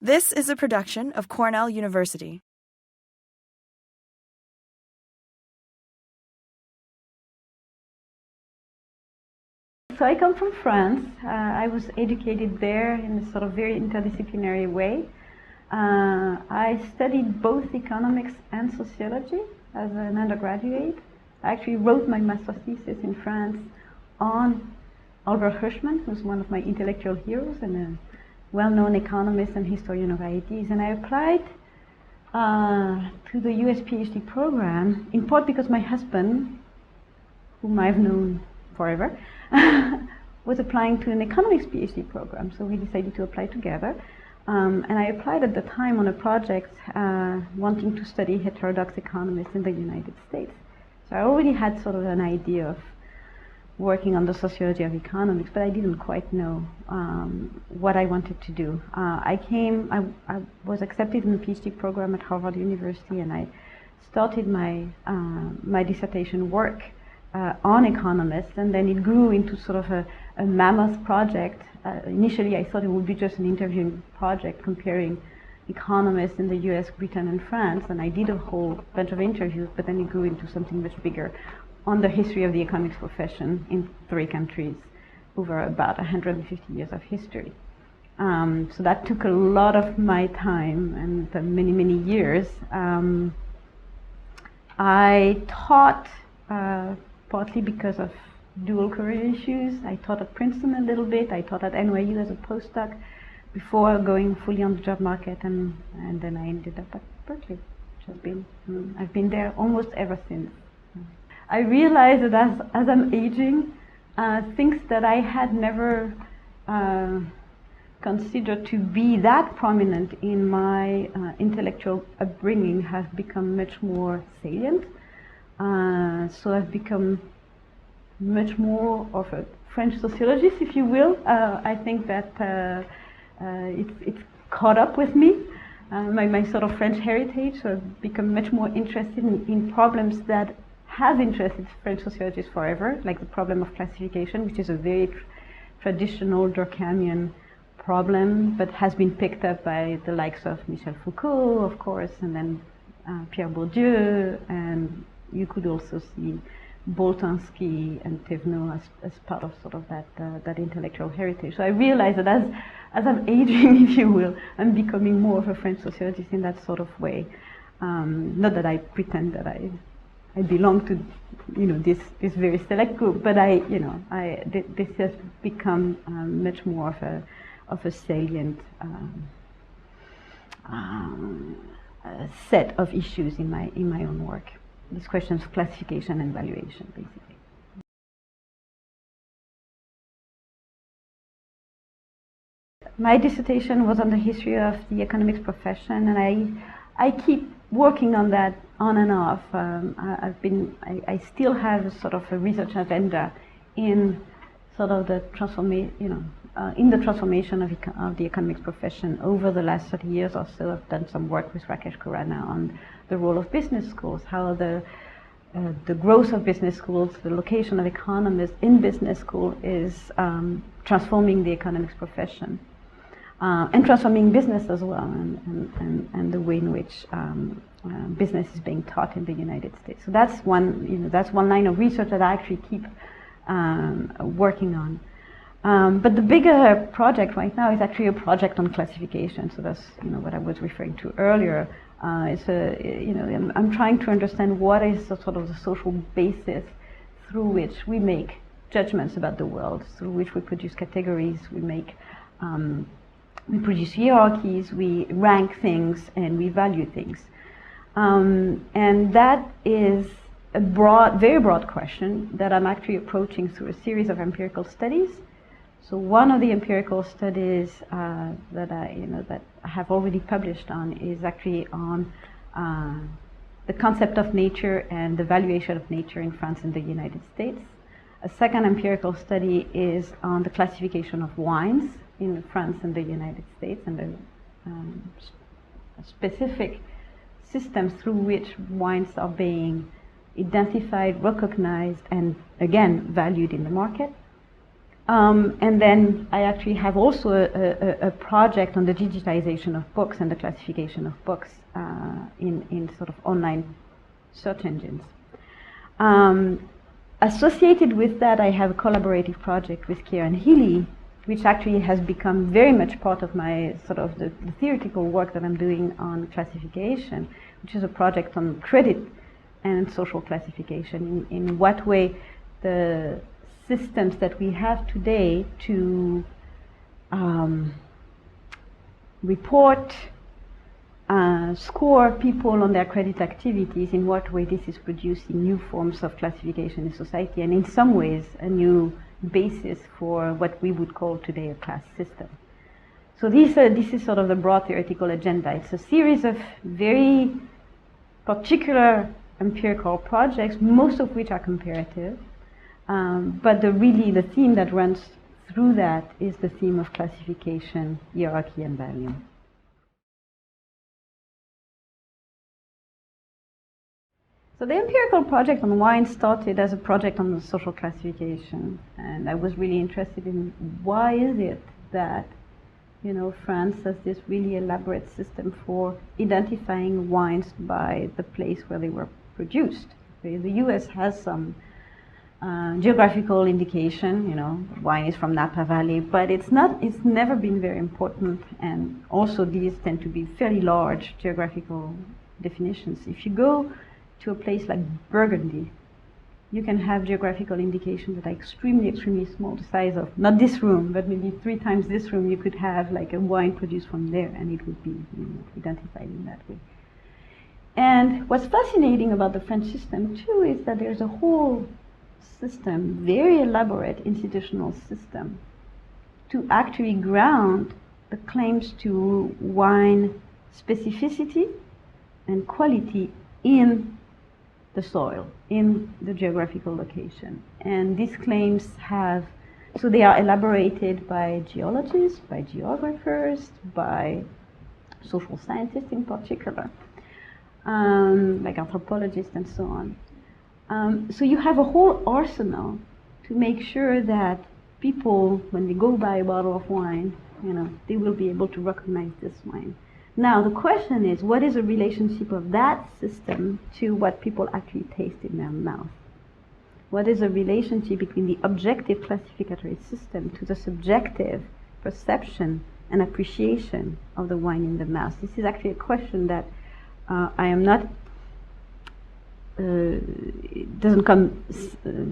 This is a production of Cornell University. So I come from France. I was educated there in a sort of very interdisciplinary way. I studied both economics and sociology as an undergraduate. I actually wrote my master's thesis in France on Albert Hirschman, who's one of my intellectual heroes and a well-known economist and historian of ideas. And I applied to the US PhD program, in part because my husband, whom I've known forever, was applying to an economics PhD program. So we decided to apply together. And I applied at the time on a project wanting to study heterodox economists in the United States. So I already had sort of an idea of working on the sociology of economics, but I didn't quite know what I wanted to do. I was accepted in the PhD program at Harvard University, and I started my dissertation work on economists, and then it grew into sort of a mammoth project. Initially, I thought it would be just an interviewing project comparing economists in the US, Britain, and France, and I did a whole bunch of interviews, but then it grew into something much bigger on the history of the economics profession in 3 countries over about 150 years of history. So that took a lot of my time and many, many years. I taught partly because of dual career issues. I taught at Princeton a little bit. I taught at NYU as a postdoc before going fully on the job market, and then I ended up at Berkeley, which has been, I've been there almost ever since. I realized that as I'm aging, things that I had never considered to be that prominent in my intellectual upbringing have become much more salient. So I've become much more of a French sociologist, if you will. I think that it's caught up with me, my sort of French heritage. So I've become much more interested in problems that have interested French sociologists forever, like the problem of classification, which is a very traditional Durkheimian problem, but has been picked up by the likes of Michel Foucault, of course, and then Pierre Bourdieu, and you could also see Boltanski and Thévenot as part of sort of that intellectual heritage. So I realized that as I'm aging, if you will, I'm becoming more of a French sociologist in that sort of way. Not that I pretend that I belong to, this very select group, but this has become much more of a salient set of issues in my own work. These questions of classification and valuation, basically. My dissertation was on the history of the economics profession, and I keep working on that on and off. I still have a sort of a research agenda in sort of the transformation, in the transformation of the economics profession over the last 30 years or so. I've done some work with Rakesh Khurana on the role of business schools, how the growth of business schools, the location of economists in business school is transforming the economics profession. And transforming business as well, and the way in which business is being taught in the United States. So that's one line of research that I actually keep working on. But the bigger project right now is actually a project on classification. So that's what I was referring to earlier. I'm trying to understand what is the sort of the social basis through which we make judgments about the world, through which we produce categories, we produce hierarchies, we rank things, and we value things. And that is a very broad question that I'm actually approaching through a series of empirical studies. So one of the empirical studies that I have already published on is actually on the concept of nature and the valuation of nature in France and the United States. A second empirical study is on the classification of wines in France and the United States, and the specific systems through which wines are being identified, recognized, and again valued in the market. And then I actually have also a project on the digitization of books and the classification of books in sort of online search engines. Associated with that, I have a collaborative project with Kieran Healy, which actually has become very much part of my sort of the theoretical work that I'm doing on classification, which is a project on credit and social classification. In what way the systems that we have today to report, score people on their credit activities, in what way this is producing new forms of classification in society, and in some ways a new basis for what we would call today a class system. So this is sort of the broad theoretical agenda. It's a series of very particular empirical projects, most of which are comparative, but the theme that runs through that is the theme of classification, hierarchy, and value. So the empirical project on wine started as a project on the social classification, and I was really interested in why is it that, you know, France has this really elaborate system for identifying wines by the place where they were produced. The US has some geographical indication, you know, wine is from Napa Valley, but it's never been very important, and also these tend to be fairly large geographical definitions. If you go to a place like Burgundy, you can have geographical indications that are extremely, extremely small, the size of, not this room, but maybe 3 times this room. You could have like a wine produced from there, and it would be, you know, identified in that way. And what's fascinating about the French system too is that there's a whole system, very elaborate institutional system, to actually ground the claims to wine specificity and quality in the soil, in the geographical location. And these claims they are elaborated by geologists, by geographers, by social scientists in particular, like anthropologists and so on. So you have a whole arsenal to make sure that people, when they go buy a bottle of wine, you know, they will be able to recognize this wine. Now, the question is, what is the relationship of that system to what people actually taste in their mouth? What is the relationship between the objective classificatory system to the subjective perception and appreciation of the wine in the mouth? This is actually a question that I am not, it doesn't come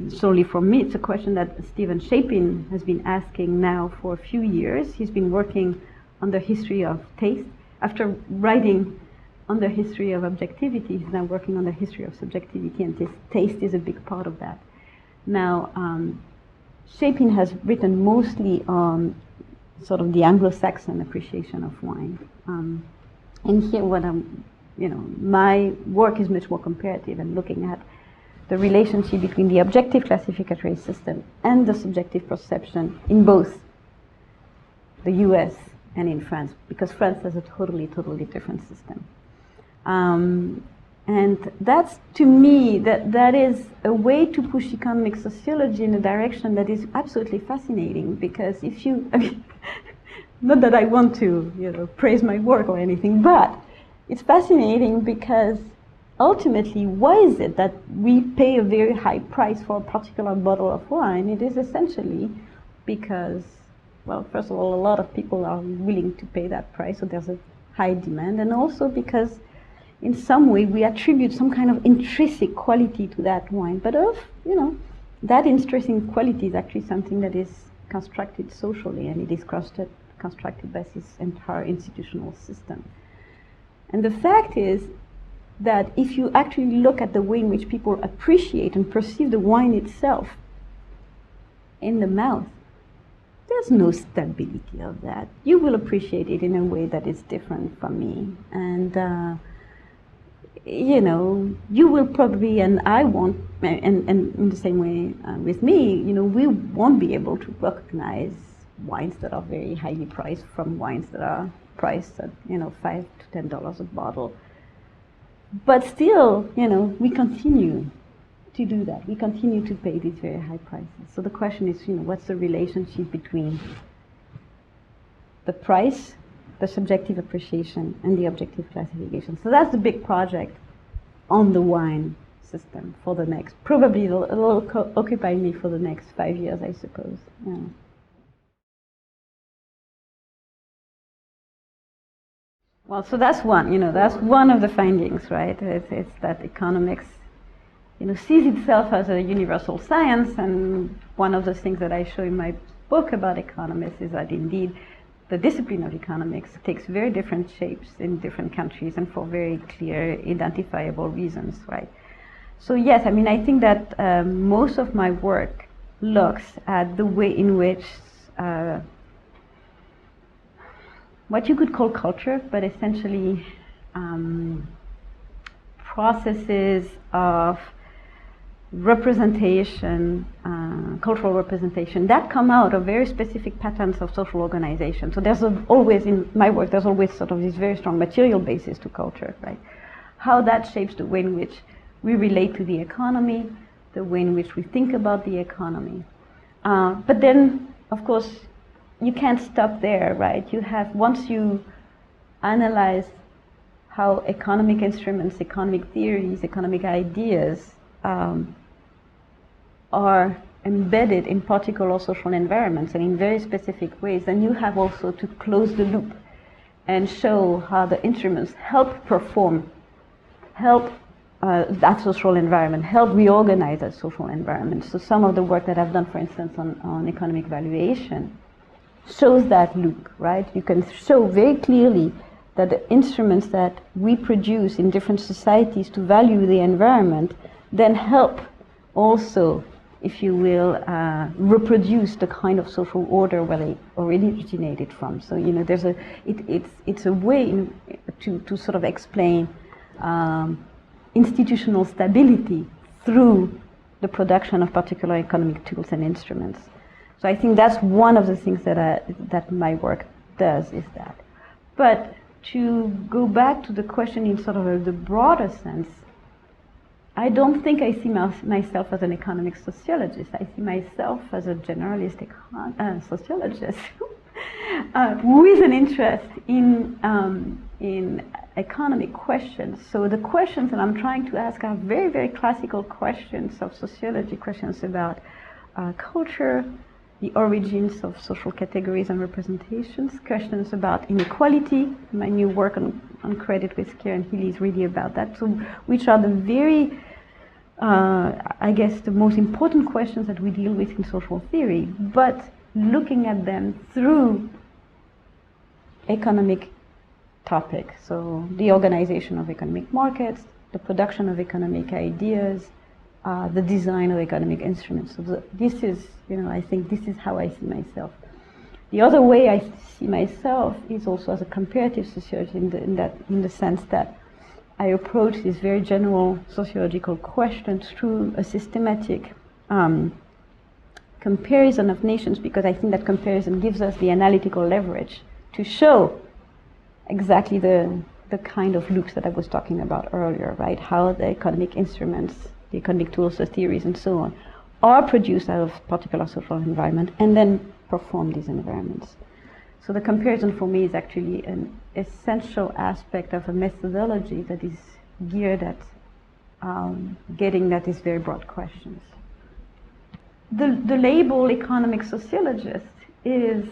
solely from me. It's a question that Stephen Shapin has been asking now for a few years. He's been working on the history of taste. After writing on the history of objectivity, he's now working on the history of subjectivity, and taste is a big part of that. Now, Shapin has written mostly on sort of the Anglo-Saxon appreciation of wine. And here my work is much more comparative and looking at the relationship between the objective classificatory system and the subjective perception in both the US and in France, because France has a totally different system. And that's, to me, that is a way to push economic sociology in a direction that is absolutely fascinating, because if you, not that I want to, you know, praise my work or anything, but it's fascinating because ultimately, why is it that we pay a very high price for a particular bottle of wine? It is essentially because, well, first of all, a lot of people are willing to pay that price, so there's a high demand, and also because in some way we attribute some kind of intrinsic quality to that wine. But that intrinsic quality is actually something that is constructed socially, and it is constructed by this entire institutional system. And the fact is that if you actually look at the way in which people appreciate and perceive the wine itself in the mouth, there's no stability of that. You will appreciate it in a way that is different from me. And, you will probably, and I won't, and in the same way with me, we won't be able to recognize wines that are very highly priced from wines that are priced at, $5 to $10 a bottle. But still, we continue to do that. We continue to pay these very high prices. So the question is, what's the relationship between the price, the subjective appreciation, and the objective classification? So that's the big project on the wine system for the next, probably it'll occupy me for the next 5 years, I suppose. Yeah. Well, so that's one, that's one of the findings, right? It's that economics, sees itself as a universal science, and one of the things that I show in my book about economists is that indeed the discipline of economics takes very different shapes in different countries and for very clear, identifiable reasons, right? So yes, I think that most of my work looks at the way in which what you could call culture, but essentially processes of representation, cultural representation, that come out of very specific patterns of social organization. So there's always, in my work, there's always sort of this very strong material basis to culture, right? How that shapes the way in which we relate to the economy, the way in which we think about the economy. But then, of course, you can't stop there, right? Once you analyze how economic instruments, economic theories, economic ideas are embedded in particular social environments and in very specific ways, then you have also to close the loop and show how the instruments help that social environment, help reorganize that social environment. So some of the work that I've done, for instance, on economic valuation, shows that loop, right? You can show very clearly that the instruments that we produce in different societies to value the environment then help also, if you will, reproduce the kind of social order where they already originated from. So it's a way to sort of explain institutional stability through the production of particular economic tools and instruments. So I think that's one of the things that my work does, is that. But to go back to the question in sort of the broader sense, I don't think I see myself as an economic sociologist. I see myself as a generalist sociologist with an interest in economic questions. So the questions that I'm trying to ask are very, very classical questions of sociology, questions about culture, the origins of social categories and representations, questions about inequality. My new work on credit with care and Healy is really about that. So, which are the very, I guess, the most important questions that we deal with in social theory, but looking at them through economic topics. So the organization of economic markets, the production of economic ideas, the design of economic instruments. So this is, I think this is how I see myself. The other way I see myself is also as a comparative sociologist in the sense that I approach these very general sociological questions through a systematic comparison of nations, because I think that comparison gives us the analytical leverage to show exactly the kind of loops that I was talking about earlier, right? How the economic instruments, the economic tools, the theories, and so on, are produced out of particular social environment and then perform these environments. So the comparison for me is actually an essential aspect of a methodology that is geared at getting at these very broad questions. The label economic sociologist is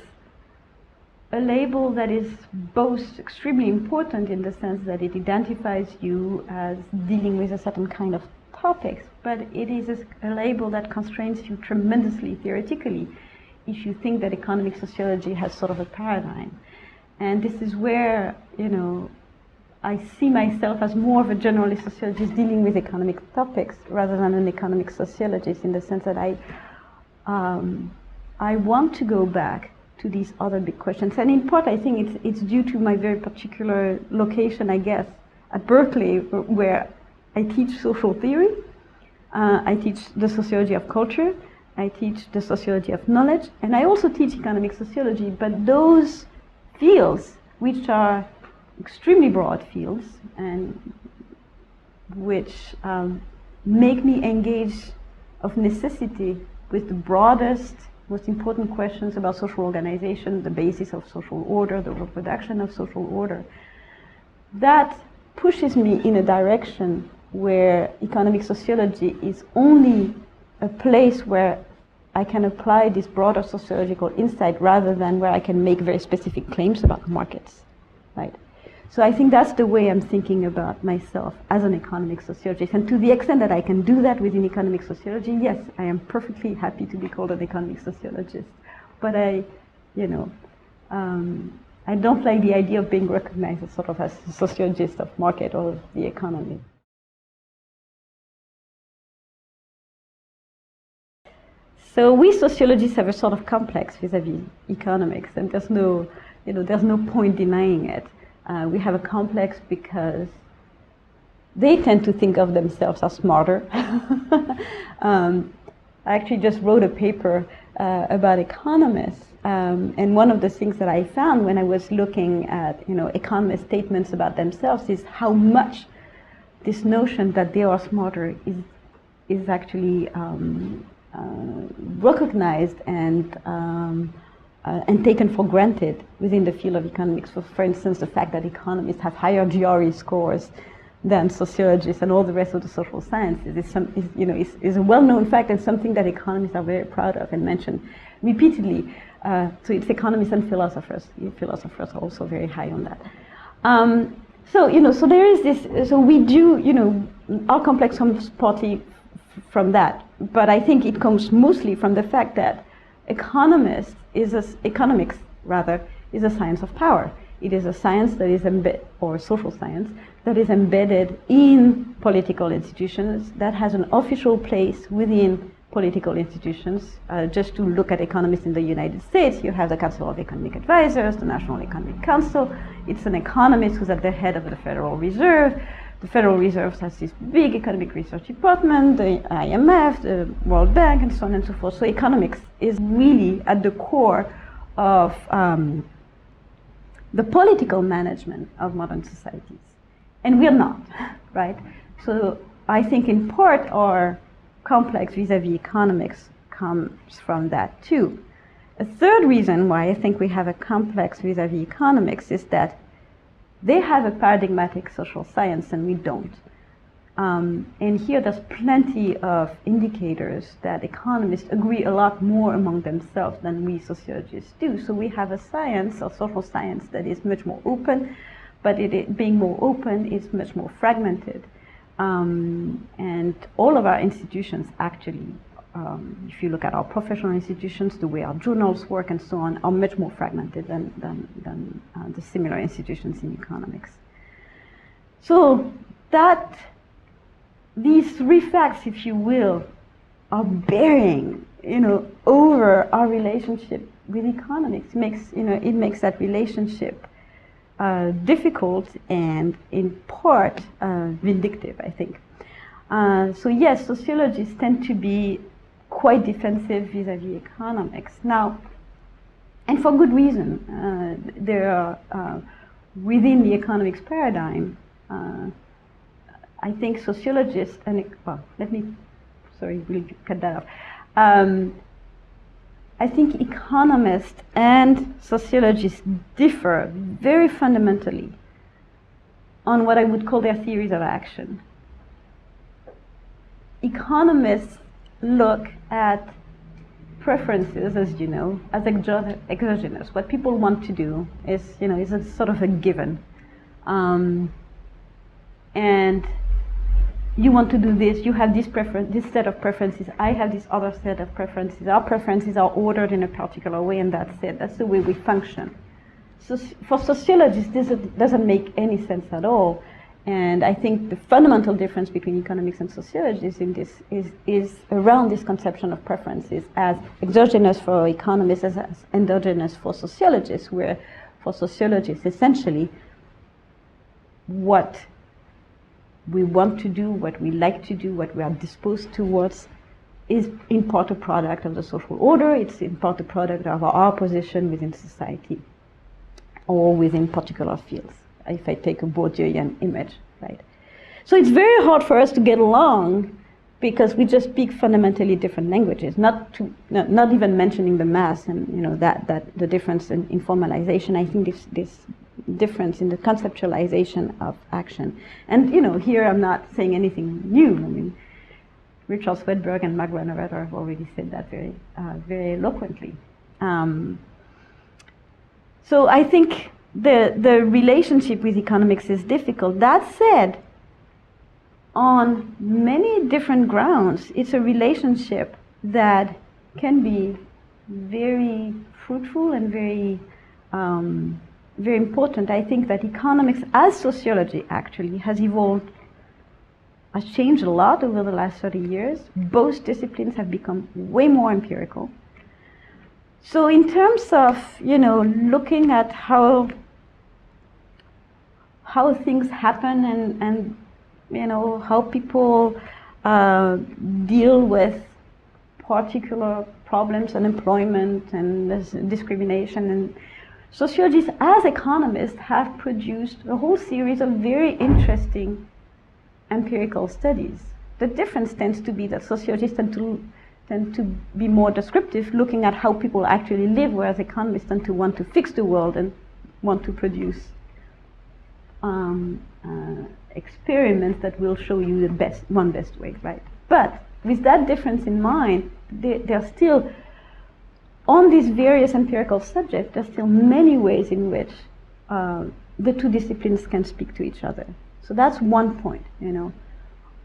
a label that is both extremely important in the sense that it identifies you as dealing with a certain kind of topics, but it is a label that constrains you tremendously theoretically if you think that economic sociology has sort of a paradigm. And this is where, I see myself as more of a generalist sociologist dealing with economic topics rather than an economic sociologist, in the sense that I want to go back to these other big questions. And in part, I think it's due to my very particular location, I guess, at Berkeley, where I teach social theory, I teach the sociology of culture, I teach the sociology of knowledge, and I also teach economic sociology. But those fields, which are extremely broad fields, and which make me engage of necessity with the broadest, most important questions about social organization, the basis of social order, the reproduction of social order. That pushes me in a direction where economic sociology is only a place where I can apply this broader sociological insight rather than where I can make very specific claims about markets, right? So I think that's the way I'm thinking about myself as an economic sociologist. And to the extent that I can do that within economic sociology, yes, I am perfectly happy to be called an economic sociologist. But I don't like the idea of being recognized as sort of as a sociologist of market or of the economy. So we sociologists have a sort of complex vis-a-vis economics, and there's no point denying it. We have a complex because they tend to think of themselves as smarter. I actually just wrote a paper about economists, and one of the things that I found when I was looking at economist statements about themselves is how much this notion that they are smarter is actually recognized and taken for granted within the field of economics. For instance, the fact that economists have higher GRE scores than sociologists and all the rest of the social sciences is a well-known fact and something that economists are very proud of and mention repeatedly. So it's economists and philosophers. Philosophers are also very high on that. So there is this. So we do. Our complex comes partly from that, but I think it comes mostly from the fact that economics is a science of power. It is a science that is or social science that is embedded in political institutions, that has an official place within political institutions. Just to look at economists in the United States, you have the Council of Economic Advisors, the National Economic Council. It's an economist who's at the head of the Federal Reserve. The Federal Reserve has this big economic research department, the IMF, the World Bank, and so on and so forth. So economics is really at the core of the political management of modern societies. And we're not, right? So I think in part our complex vis-a-vis economics comes from that too. A third reason why I think we have a complex vis-a-vis economics is that they have a paradigmatic social science and we don't. And here there's plenty of indicators that economists agree a lot more among themselves than we sociologists do. So we have a science, a social science, that is much more open, but being more open is much more fragmented. And all of our institutions actually, if you look at our professional institutions, the way our journals work and so on, are much more fragmented than the similar institutions in economics. So that these three facts, if you will, are bearing, over our relationship with economics. It makes that relationship difficult and in part vindictive, I think. So yes, sociologists tend to be quite defensive vis-a-vis economics. Now, and for good reason. There are, within the economics paradigm, I think sociologists, we'll cut that off. I think economists and sociologists differ very fundamentally on what I would call their theories of action. Economists look at preferences, as you know, as exogenous. What people want to do is a sort of a given. And you want to do this, you have this set of preferences, I have this other set of preferences. Our preferences are ordered in a particular way, and that's it. That's the way we function. So for sociologists, this doesn't make any sense at all. And I think the fundamental difference between economics and sociologists in this is around this conception of preferences as exogenous for economists, as endogenous for sociologists, where for sociologists, essentially, what we want to do, what we like to do, what we are disposed towards, is in part a product of the social order. It's in part a product of our position within society or within particular fields, if I take a Bourdieuian image, right? So it's very hard for us to get along because we just speak fundamentally different languages, not even mentioning the mass and that the difference in formalization. I think this difference in the conceptualization of action. And here I'm not saying anything new. I mean, Richard Swedberg and Mark Granovetter have already said that very eloquently. So I think the relationship with economics is difficult. That said, on many different grounds, it's a relationship that can be very fruitful and very important. I think that economics, as sociology actually, has changed a lot over the last 30 years. Both disciplines have become way more empirical. So in terms of, looking at how things happen and how people deal with particular problems, unemployment and discrimination, and sociologists as economists have produced a whole series of very interesting empirical studies. The difference tends to be that sociologists tend to be more descriptive, looking at how people actually live, whereas economists tend to want to fix the world and want to produce experiments that will show you the best way, right? But with that difference in mind, there are still, on these various empirical subjects, there's still many ways in which the two disciplines can speak to each other. So that's one point,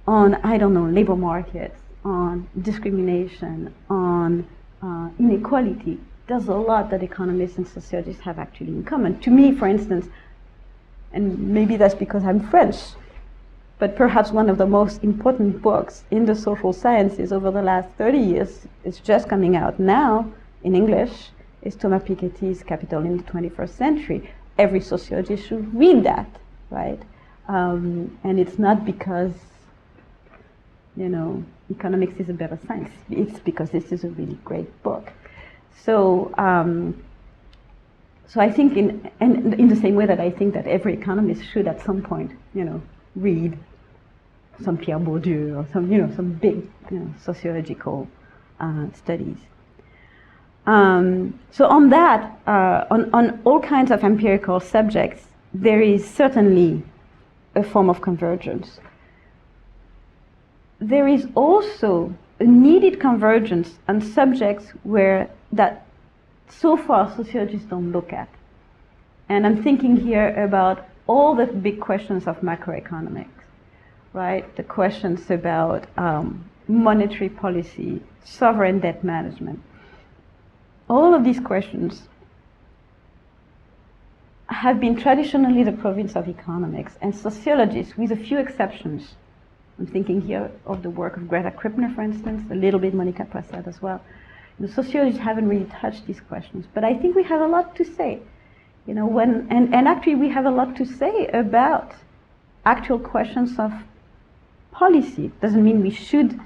on, labor markets, on discrimination, on inequality. There's a lot that economists and sociologists have actually in common. To me, for instance, and maybe that's because I'm French, but perhaps one of the most important books in the social sciences over the last 30 years, it's just coming out now in English, is Thomas Piketty's Capital in the 21st Century. Every sociologist should read that, right? And it's not because, economics is a better science. It's because this is a really great book. So, so I think in the same way that I think that every economist should at some point, read some Pierre Bourdieu or some big, sociological studies. So on that, on all kinds of empirical subjects, there is certainly a form of convergence. There is also a needed convergence on subjects that so far sociologists don't look at. And I'm thinking here about all the big questions of macroeconomics, right? The questions about monetary policy, sovereign debt management. All of these questions have been traditionally the province of economics, and sociologists, with a few exceptions, I'm thinking here of the work of Greta Krippner, for instance, a little bit Monica Prasad as well. Sociologists haven't really touched these questions, but I think we have a lot to say. And actually we have a lot to say about actual questions of policy. Doesn't mean we should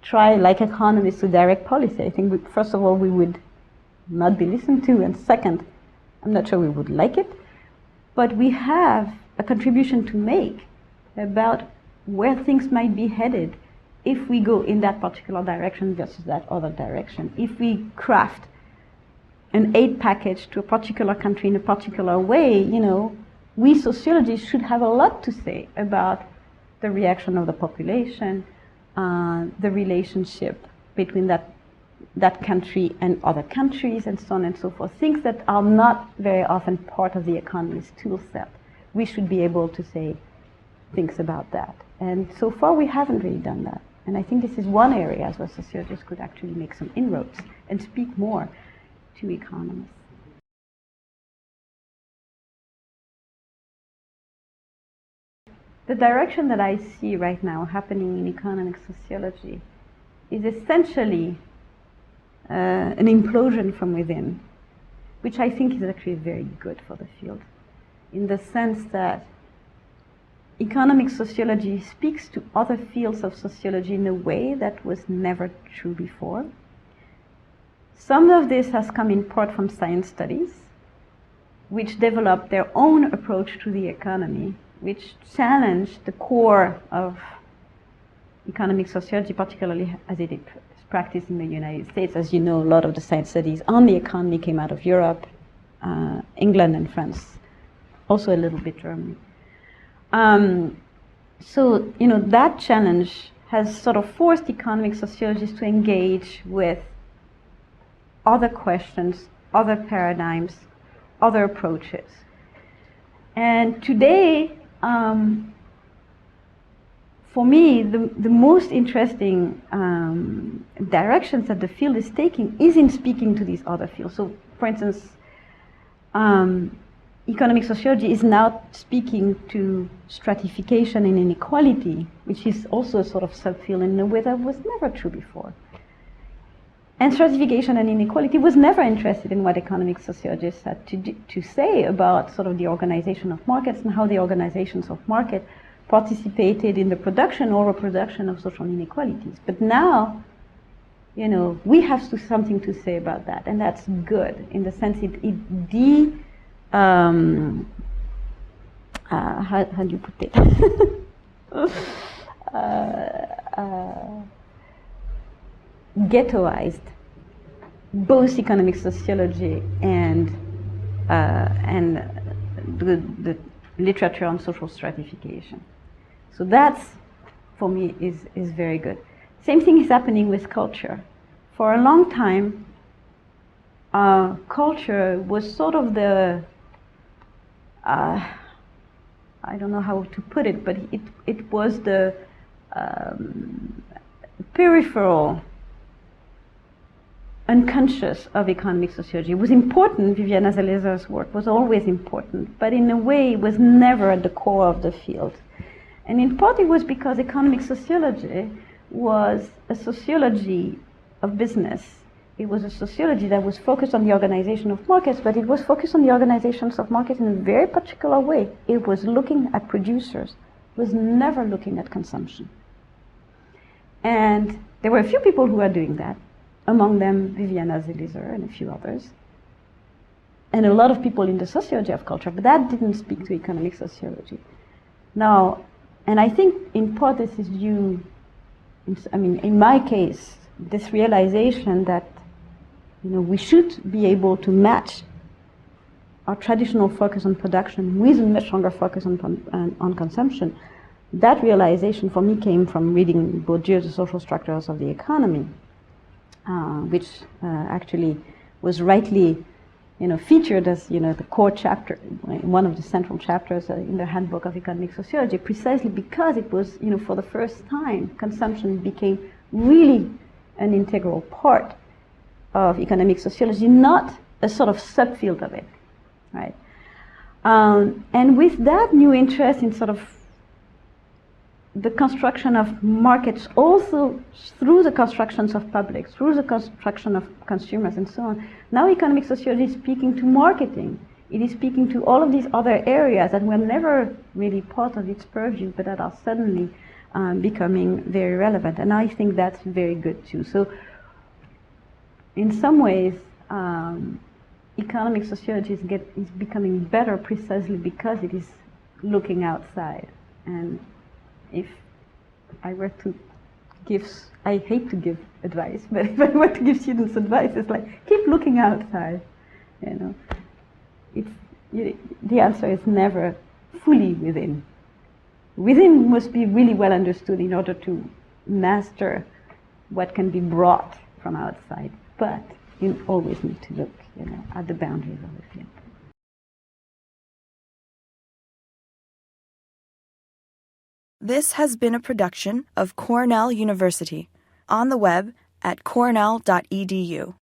try, like economists, to direct policy. I think, first of all, we would not be listened to, and second, I'm not sure we would like it, but we have a contribution to make about where things might be headed if we go in that particular direction versus that other direction. If we craft an aid package to a particular country in a particular way, we sociologists should have a lot to say about the reaction of the population, the relationship between that country and other countries, and so on and so forth. Things that are not very often part of the economist tool set. We should be able to say things about that. And so far we haven't really done that. And I think this is one area where sociologists could actually make some inroads and speak more to economists. The direction that I see right now happening in economic sociology is essentially an implosion from within, which I think is actually very good for the field, in the sense that economic sociology speaks to other fields of sociology in a way that was never true before. Some of this has come in part from science studies, which developed their own approach to the economy, which challenged the core of economic sociology, particularly as it is practiced in the United States. As you know, a lot of the science studies on the economy came out of Europe, England and France, also a little bit Germany. So, that challenge has sort of forced economic sociologists to engage with other questions, other paradigms, other approaches. And today, for me, the most interesting directions that the field is taking is in speaking to these other fields. So, for instance, economic sociology is now speaking to stratification and inequality, which is also a sort of subfield in a way that was never true before. And stratification and inequality was never interested in what economic sociologists had to say about sort of the organization of markets and how the organizations of market participated in the production or reproduction of social inequalities. But now, we have something to say about that, and that's good in the sense how do you put it? Ghettoized both economic sociology and the literature on social stratification. So that's, for me, is very good. Same thing is happening with culture. For a long time, culture was sort of the I don't know how to put it, but it was the peripheral unconscious of economic sociology. It was important. Viviana Zalezar's work was always important, but in a way it was never at the core of the field. And in part it was because economic sociology was a sociology of business. It was a sociology that was focused on the organization of markets, but it was focused on the organizations of markets in a very particular way. It was looking at producers. It was never looking at consumption. And there were a few people who were doing that, among them Viviana Zalezar and a few others, and a lot of people in the sociology of culture, but that didn't speak to economic sociology. Now, and I think in part this is due, in my case, this realization that we should be able to match our traditional focus on production with a much stronger focus on consumption. That realization for me came from reading Bourdieu's The Social Structures of the Economy, which actually was rightly featured as the core chapter, one of the central chapters in the Handbook of Economic Sociology, precisely because it was, for the first time, consumption became really an integral part of economic sociology, not a sort of subfield of it, right? And with that new interest in sort of the construction of markets, also through the constructions of publics, through the construction of consumers and so on, now economic sociology is speaking to marketing. It is speaking to all of these other areas that were never really part of its purview, but that are suddenly becoming very relevant. And I think that's very good too. So in some ways, economic sociology is becoming better precisely because it is looking outside. And if I were to I hate to give advice, but if I were to give students advice, it's like, keep looking outside. The answer is never fully within. Within must be really well understood in order to master what can be brought from outside. But you always need to look, at the boundaries of the field. This has been a production of Cornell University, on the web at cornell.edu.